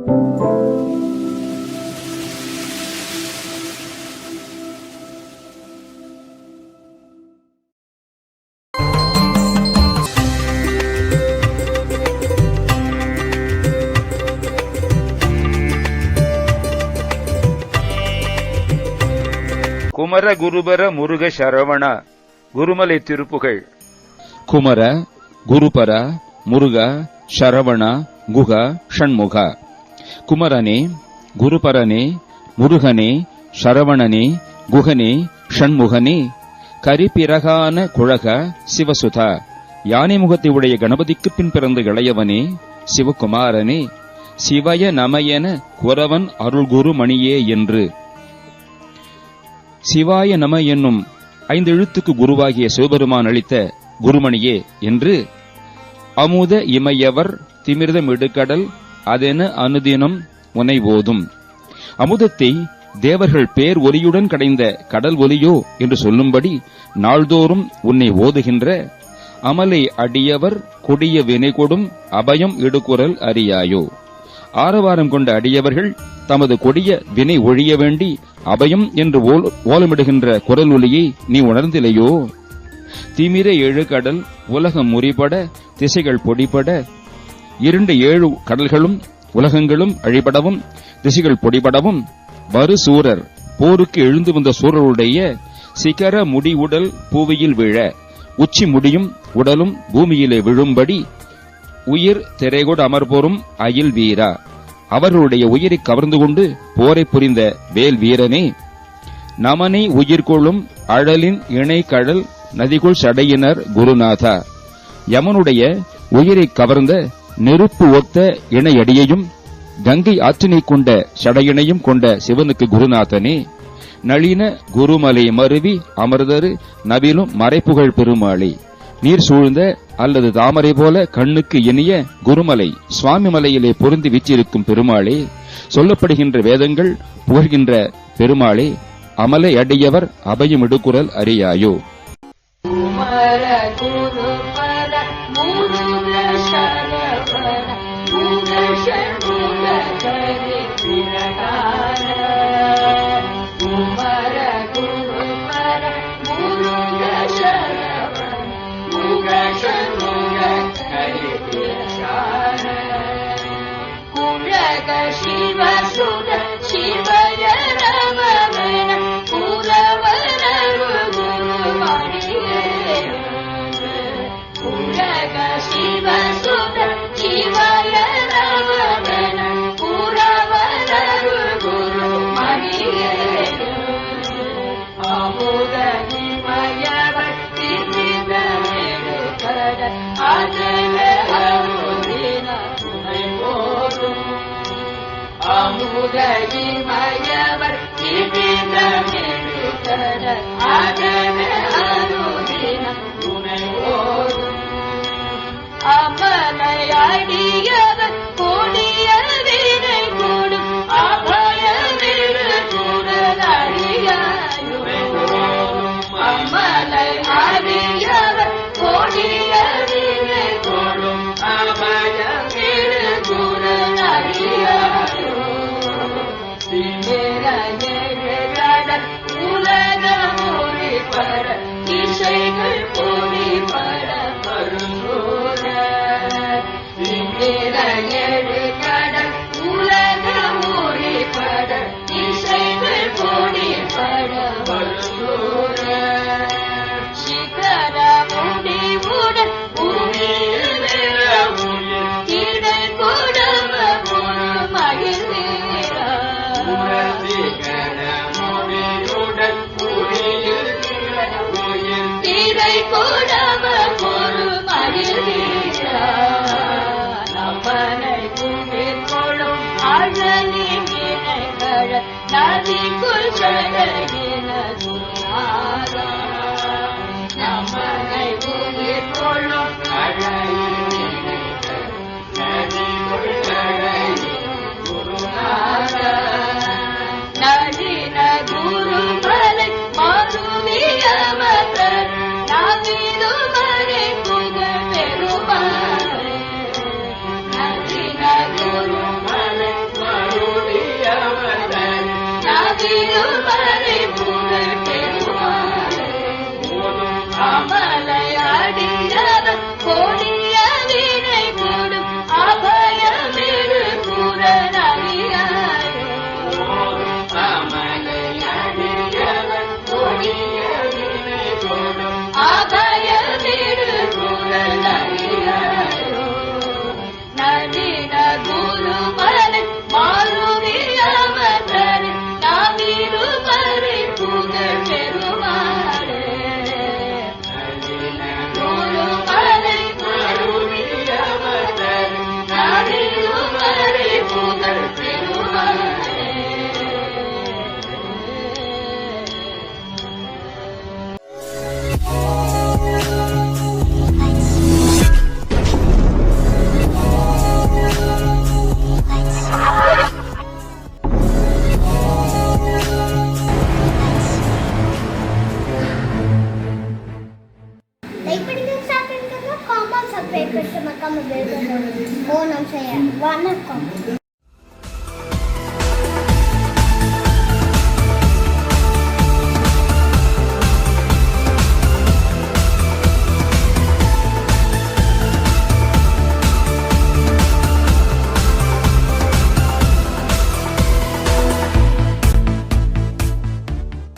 குமர குருபர முருக சரவண குருமலை திருப்புகழ். குமர குருபர முருக சரவண குக ஷண்முக. குமரனே, குருபரனே, முருகனே, சரவணனே, குகனே, ஷண்முகனே, கரிபிறகான குழக சிவசுத, யானை முகத்தை உடைய கணபதிக்கு பின் பிறந்த இளையவனே, சிவகுமாரனே, சிவய நமயன குரவன் அருள்குரு மணியே என்று. சிவாய நம என்னும் 5 எழுத்துக்கு குருவாகிய சிவபெருமான் அளித்த குருமணியே என்று அமுத இமையவர் திமிர்தம் எடுக்கடல் அதென அனுதினம் உனை ஓதும். அமுதத்தை தேவர்கள் பேர் ஒலியுடன் கடைந்த கடல் ஒலியோ என்று சொல்லும்படி நாள்தோறும் உன்னை ஓதுகின்ற அமலை அடியவர் கொடிய வினை கொடும் அபயம் இடுகுரல் அறியாயோ. ஆரவாரம் கொண்ட அடியவர்கள் தமது கொடிய வினை ஒழிய வேண்டி அபயம் என்று ஓலமிடுகின்ற குரல் ஒலியை நீ உணர்ந்திலையோ. திமிர 7 கடல் உலகம் முறிபட திசைகள் பொடிபட, 7 கடல்களும் உலகங்களும் அழிபடவும் திசைகள் பொடிபடவும், வரு சூரர் போருக்கு எழுந்து வந்த சூரருடைய சிகர முடி உடல் பூவியில் விழ, உச்சி முடியும் உடலும் பூமியிலே விழும்படி உயிர் திரைகொடு அமர்போரும் அயில் வீரா, அவர்களுடைய உயிரை கவர்ந்து கொண்டு போரை புரிந்த வேல் வீரனே, நமனை உயிர்கொள்ளும் அழலின் இணை கடல் நதிக்குள் சடையினர் குருநாதா, யமனுடைய உயிரை கவர்ந்த நெருப்பு ஒத்த இணையடியையும் கங்கை ஆற்றினை கொண்ட சடையினையும் கொண்ட சிவனுக்கு குருநாதனே, நளின குருமலை மருவி அமர்தரு நவிலும் மறைப்புகழ் பெருமாளே, நீர் சூழ்ந்த அல்லது தாமரை போல கண்ணுக்கு இனிய குருமலை சுவாமி மலையிலே பொருந்தி வீற்றிருக்கும் பெருமாளே, சொல்லப்படுகின்ற வேதங்கள் புகழ்கின்ற பெருமாளே, அமலை அடியவர் அபயம் இடுகுரல் அறியாயோ. ಶಿವ ಸುರ ಶಿವಯ ರಮಣ ಪುರವರರು ಗುರುಮಣಿಯೇ. ಪುರಗ ಶಿವ ಸುರ ಶಿವಯ ರಮಣ ಪುರವರರು ಗುರುಮಣಿಯೇ. ಅಮುದ ನಿಮಯವ ತಿಮಿದ ಕಡ ಅದಲೆ ಅರುದಿನ ತುಣை போதும். அமுதயிமயவர் திமிதமெடுக்கட அதன அனுதினம் துணை ஓதும். அமலை அடியவர் கொடிய வினை கொடும் அபயமிடு குரல் அறியாயோ. அமலை அடியவர் கொடிய வினை கொடும் அபயமிடு குரல் அறியாயோ. உலக மொழிபட இசைகள் பொழிபட பருங்கோர கடல் உலக மொழிபட இசைகள் பொழிபட பருங்கோர சிகர முடிவுடன் உயிர் இடை கொடம பொரு மகிழ் கொடவ பொரு மகிழ்வீரா. நமனை குளிர் கொள்ளும் அழலி நினைகழ நதிக்குள் சடையின குருநாதா. நமனை குளிர் கொள்ளும் அழலி நினைகழ நதிக்குள் சடையின குருநாதா. நளின குருமலை மருவியமர் நவிலுமறை புகழ் பெருமாளே. நளின குருமலை லைக் கட்டு மக்காம பெல் பட்டன் ஓ நம்ம செய்ய வணக்கம்